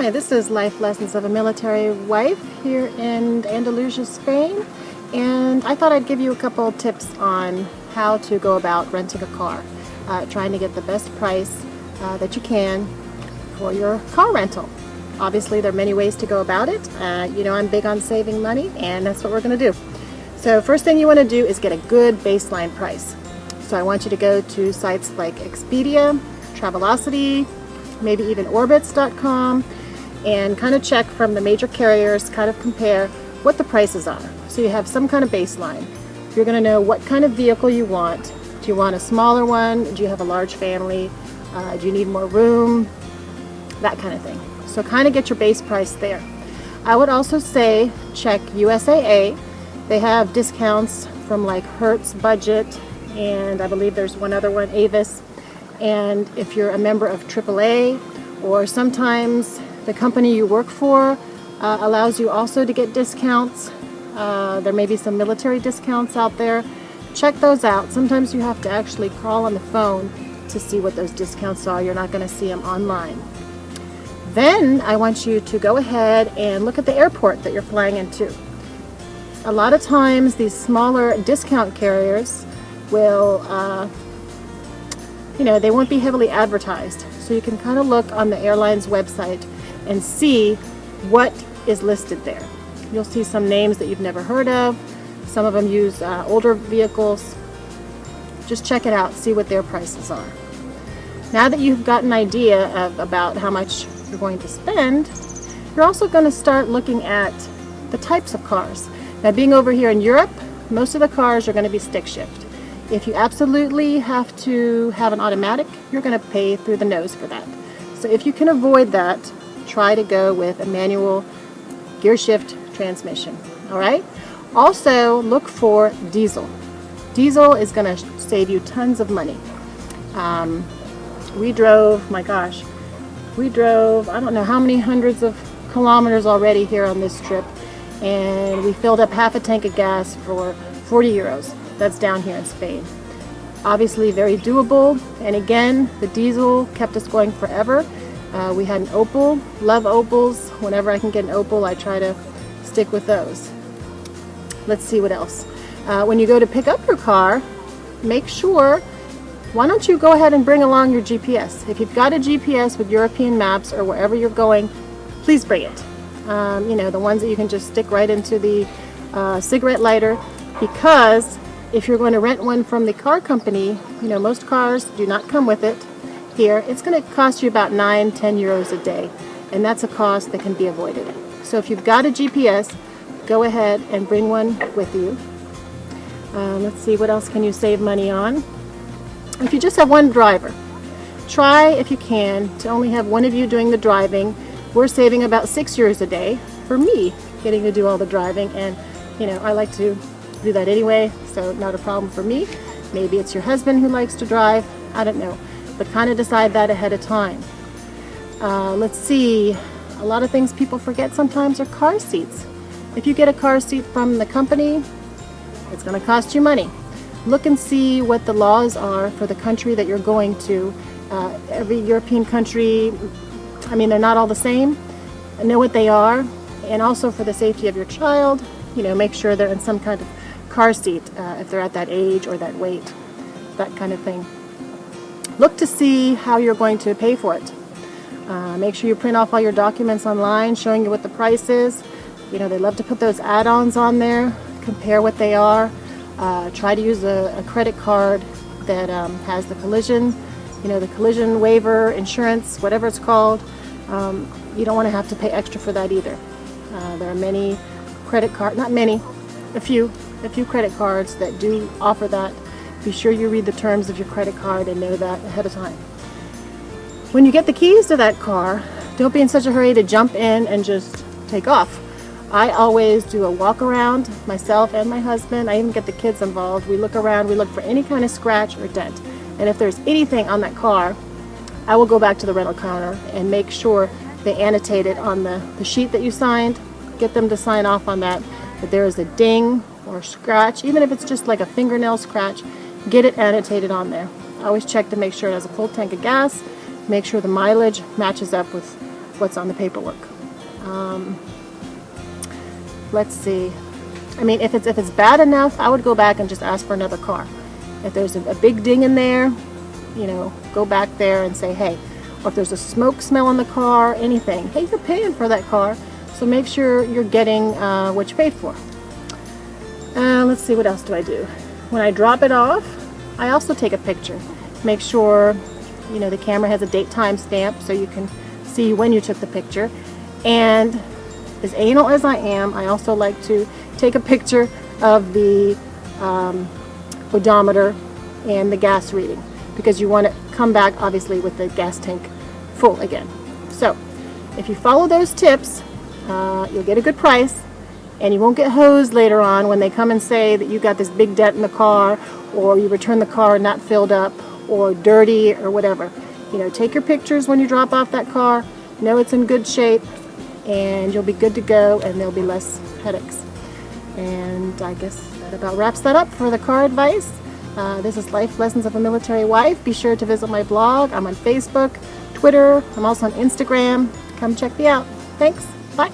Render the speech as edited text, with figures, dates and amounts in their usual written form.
Hi, this is Life Lessons of a Military Wife here in Andalusia, Spain, and I thought I'd give you a couple tips on how to go about renting a car, trying to get the best price that you can for your car rental. Obviously, there are many ways to go about it. I'm big on saving money, and that's what we're going to do. So first thing you want to do is get a good baseline price. So I want you to go to sites like Expedia, Travelocity, maybe even Orbitz.com, and kind of check from the major carriers, kind of compare what the prices are. So you have some kind of baseline. You're going to know what kind of vehicle you want. Do you want a smaller one? Do you have a large family? Do you need more room? That kind of thing. So kind of get your base price there. I would also say check USAA. They have discounts from like Hertz Budget, and I believe there's one other one, Avis. And if you're a member of AAA, or sometimes the company you work for allows you also to get discounts. There may be some military discounts out there. Check those out. Sometimes you have to actually call on the phone to see what those discounts are. You're not going to see them online. Then I want you to go ahead and look at the airport that you're flying into. A lot of times these smaller discount carriers will they won't be heavily advertised. So you can kind of look on the airline's website and see what is listed there. You'll see some names that you've never heard of. Some of them use older vehicles. Just check it out, see what their prices are. Now that you've got an idea about how much you're going to spend, you're also going to start looking at the types of cars. Now, being over here in Europe, most of the cars are going to be stick shift. If you absolutely have to have an automatic, you're going to pay through the nose for that. So if you can avoid that, try to go with a manual gear shift transmission. All right? Also, look for diesel. Diesel is going to save you tons of money. We drove, I don't know how many hundreds of kilometers already here on this trip, and we filled up half a tank of gas for 40 euros. That's down here in Spain. Obviously very doable, and again, the diesel kept us going forever. We had an Opel, love Opels. Whenever I can get an Opel, I try to stick with those. Let's see what else. When you go to pick up your car, make sure, why don't you go ahead and bring along your GPS. If you've got a GPS with European maps or wherever you're going, please bring it. The ones that you can just stick right into the cigarette lighter, because if you're going to rent one from the car company, most cars do not come with it here. It's going to cost you about 9-10 euros a day, and that's a cost that can be avoided. So if you've got a GPS, go ahead and bring one with you. Let's see, what else can you save money on? If you just have one driver, try, if you can, to only have one of you doing the driving. We're saving about 6 euros a day for me getting to do all the driving, and I like to do that anyway, so not a problem for me. Maybe it's your husband who likes to drive, I don't know, but kind of decide that ahead of time. Let's see, a lot of things people forget sometimes are car seats. If you get a car seat from the company, it's going to cost you money. Look and see what the laws are for the country that you're going to. Every European country, they're not all the same. Know what they are, and also for the safety of your child, make sure they're in some kind of car seat if they're at that age or that weight, that kind of thing. Look to see how you're going to pay for it. Make sure you print off all your documents online showing you what the price is. They love to put those add-ons on there, compare what they are. Try to use a credit card that has the collision, the collision waiver, insurance, whatever it's called. You don't want to have to pay extra for that either. There are many credit cards, not many, a few credit cards that do offer that. Be sure you read the terms of your credit card and know that ahead of time. When you get the keys to that car, don't be in such a hurry to jump in and just take off. I always do a walk around, myself and my husband. I even get the kids involved. We look around, we look for any kind of scratch or dent. And if there's anything on that car, I will go back to the rental counter and make sure they annotate it on the sheet that you signed. Get them to sign off on that there is a ding or scratch, even if it's just like a fingernail scratch, get it annotated on there. I always check to make sure it has a full tank of gas, make sure the mileage matches up with what's on the paperwork. Let's see. I mean, if it's bad enough, I would go back and just ask for another car. If there's a big ding in there, you know, go back there and say, hey. Or if there's a smoke smell in the car, anything. Hey, you're paying for that car, so make sure you're getting what you paid for. Let's see, what else do I do? When I drop it off, I also take a picture. Make sure, you know, the camera has a date time stamp so you can see when you took the picture. And as anal as I am, I also like to take a picture of the odometer and the gas reading, because you want to come back obviously with the gas tank full again. So if you follow those tips, you'll get a good price, and you won't get hosed later on when they come and say that you got this big dent in the car, or you return the car not filled up, or dirty, or whatever. You know, take your pictures when you drop off that car, know it's in good shape, and you'll be good to go, and there'll be less headaches. And I guess that about wraps that up for the car advice. This is Life Lessons of a Military Wife. Be sure to visit my blog. I'm on Facebook, Twitter. I'm also on Instagram. Come check me out. Thanks. Bye.